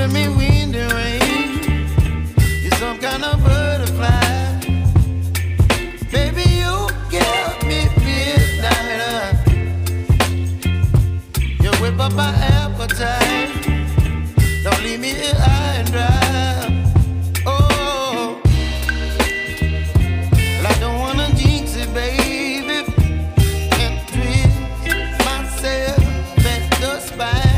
giving me wind and rain. You're some kind of butterfly. Baby, you give me midnight. You whip up my appetite. Don't leave me here high and dry. Oh, well, I don't wanna jinx it, baby, and twist myself at the spine.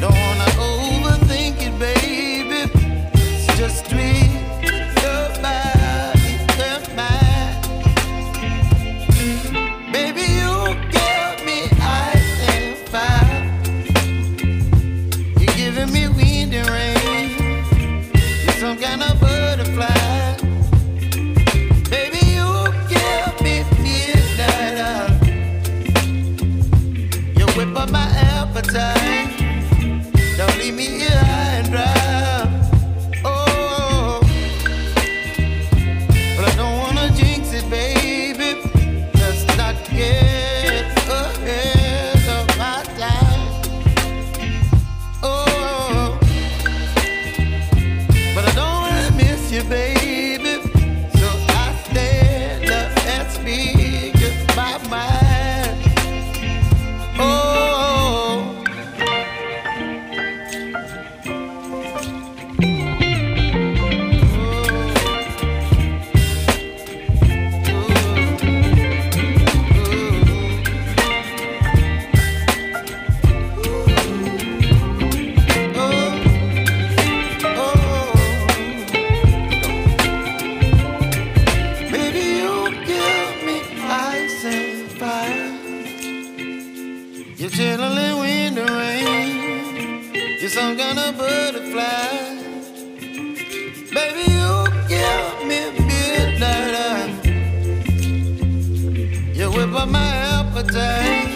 Don't wanna overthink it, baby. It's just twist your body and mine. Baby, you give me ice and fire. You're giving me wind and rain. You're some kind of butterfly. Baby, you give me midnight. You whip up my appetite. Don't leave me here high and dry. Oh, but I don't wanna jinx it, baby. Let's not get ahead of my time. Oh, but I don't wanna miss you, baby. So I stand up and speak my mind. Oh. Baby, you give me ice and fire. You're chilling wind and rain. You're some kind of butterfly. Baby, you give me midnight. You whip up my appetite.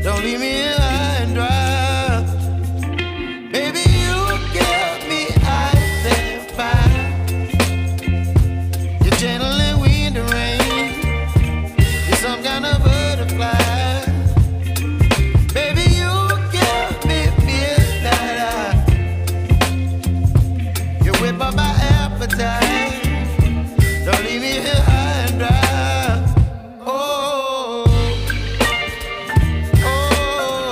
Don't leave me here high and dry. Baby, you give me ice and fire. You're channeling wind and rain. You're some kind of butterfly. Baby, you give me midnight. You whip up my appetite. Don't leave me here high and dry. Oh, oh,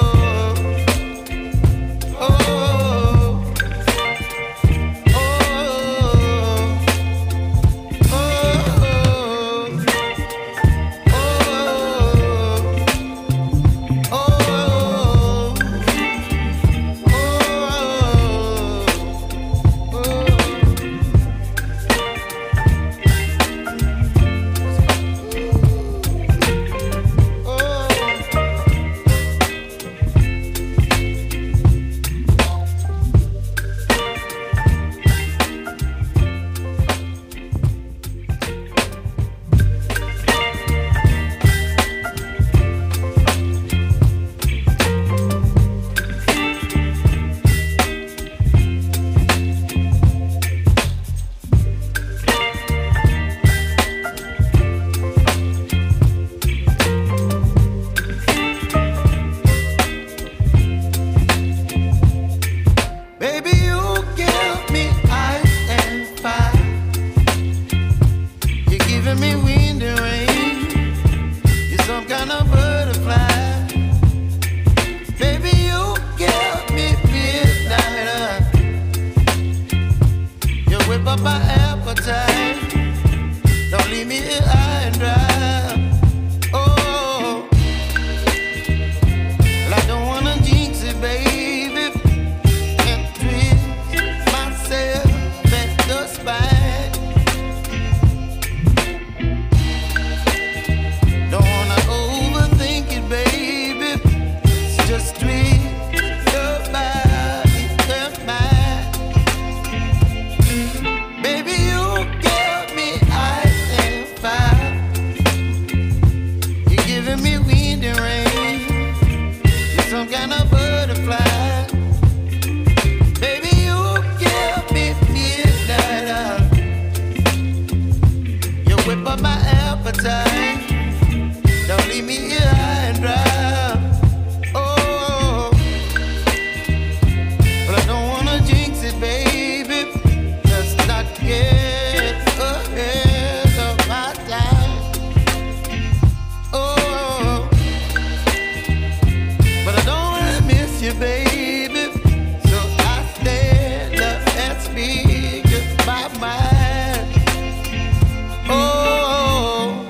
you, baby. So I stand up and speak my mind. Oh.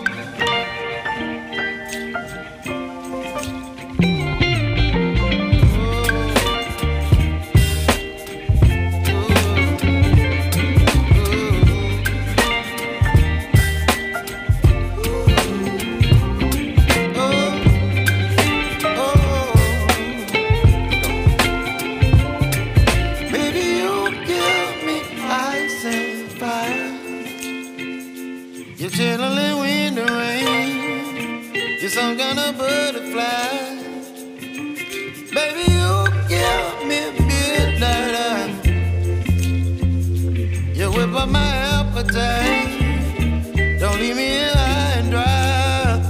Chilling wind and rain, you're some kind of butterfly. Baby, you give me midnight. You whip up my appetite. Don't leave me here high and dry.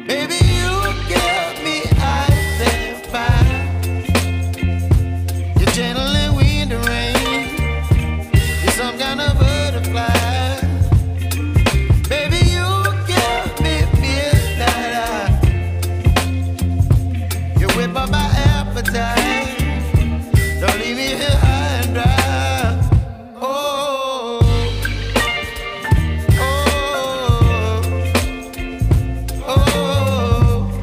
Baby, you give me ice and fire. You're channeling wind and rain. You're some kind of butterfly. Don't leave me here high and dry. Oh, oh, oh, oh,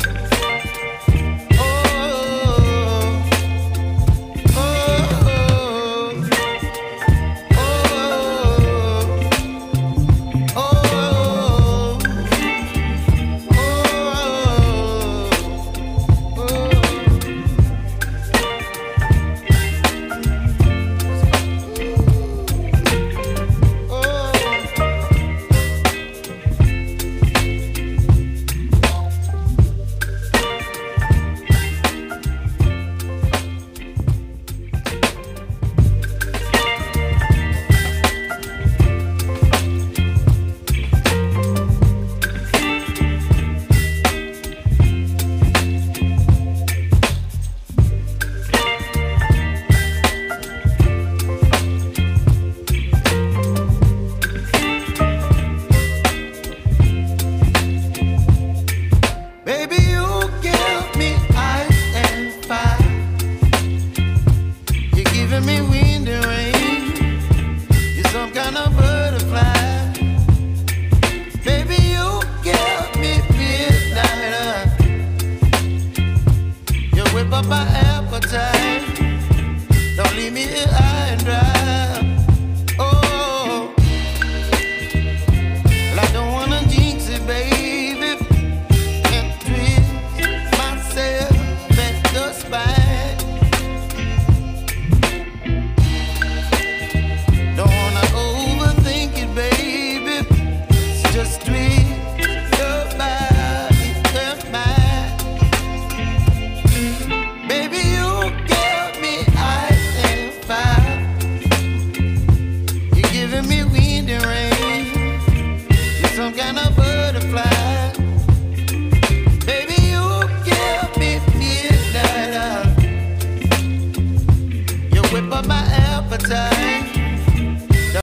Some kind of bird.